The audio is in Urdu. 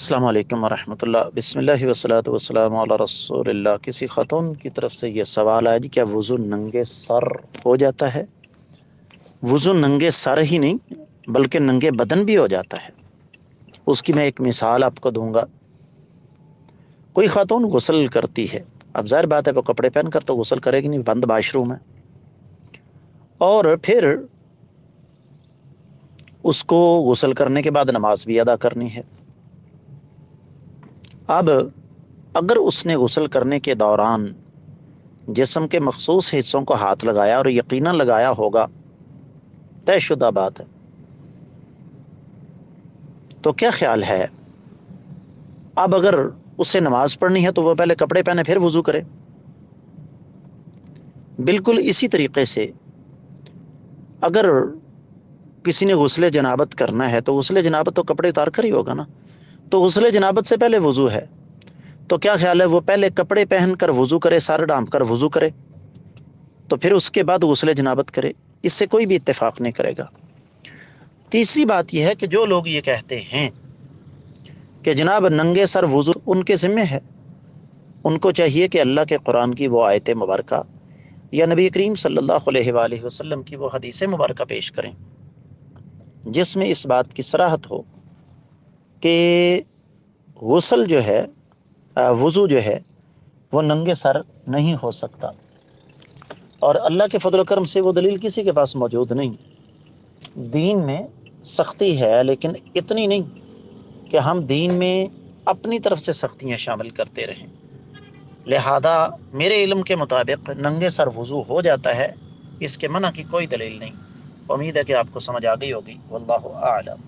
السلام علیکم ورحمۃ اللہ، بسم اللہ والصلاۃ والسلام علی رسول اللہ۔ کسی خاتون کی طرف سے یہ سوال ہے جی، کیا وضو ننگے سر ہو جاتا ہے؟ وضو ننگے سر ہی نہیں بلکہ ننگے بدن بھی ہو جاتا ہے۔ اس کی میں ایک مثال آپ کو دوں گا۔ کوئی خاتون غسل کرتی ہے، اب ظاہر بات ہے وہ کپڑے پہن کر تو غسل کرے گی نہیں، بند واش روم ہے، اور پھر اس کو غسل کرنے کے بعد نماز بھی ادا کرنی ہے۔ اب اگر اس نے غسل کرنے کے دوران جسم کے مخصوص حصوں کو ہاتھ لگایا، اور یقیناً لگایا ہوگا، طے شدہ بات ہے، تو کیا خیال ہے؟ اب اگر اسے نماز پڑھنی ہے تو وہ پہلے کپڑے پہنے پھر وضو کرے۔ بالکل اسی طریقے سے اگر کسی نے غسل جنابت کرنا ہے تو غسل جنابت تو کپڑے اتار کر ہی ہوگا نا، تو غسل جنابت سے پہلے وضو ہے، تو کیا خیال ہے وہ پہلے کپڑے پہن کر وضو کرے، سر ڈھانپ کر وضو کرے، تو پھر اس کے بعد غسل جنابت کرے؟ اس سے کوئی بھی اتفاق نہیں کرے گا۔ تیسری بات یہ ہے کہ جو لوگ یہ کہتے ہیں کہ جناب ننگے سر وضو ان کے ذمہ ہے، ان کو چاہیے کہ اللہ کے قرآن کی وہ آیت مبارکہ یا نبی کریم صلی اللہ علیہ وآلہ وسلم کی وہ حدیث مبارکہ پیش کریں جس میں اس بات کی صراحت ہو کہ غسل جو ہے، وضو جو ہے وہ ننگے سر نہیں ہو سکتا، اور اللہ کے فضل و کرم سے وہ دلیل کسی کے پاس موجود نہیں۔ دین میں سختی ہے لیکن اتنی نہیں کہ ہم دین میں اپنی طرف سے سختیاں شامل کرتے رہیں، لہذا میرے علم کے مطابق ننگے سر وضو ہو جاتا ہے، اس کے منع کی کوئی دلیل نہیں۔ امید ہے کہ آپ کو سمجھ آ گئی ہوگی، واللہ اعلم۔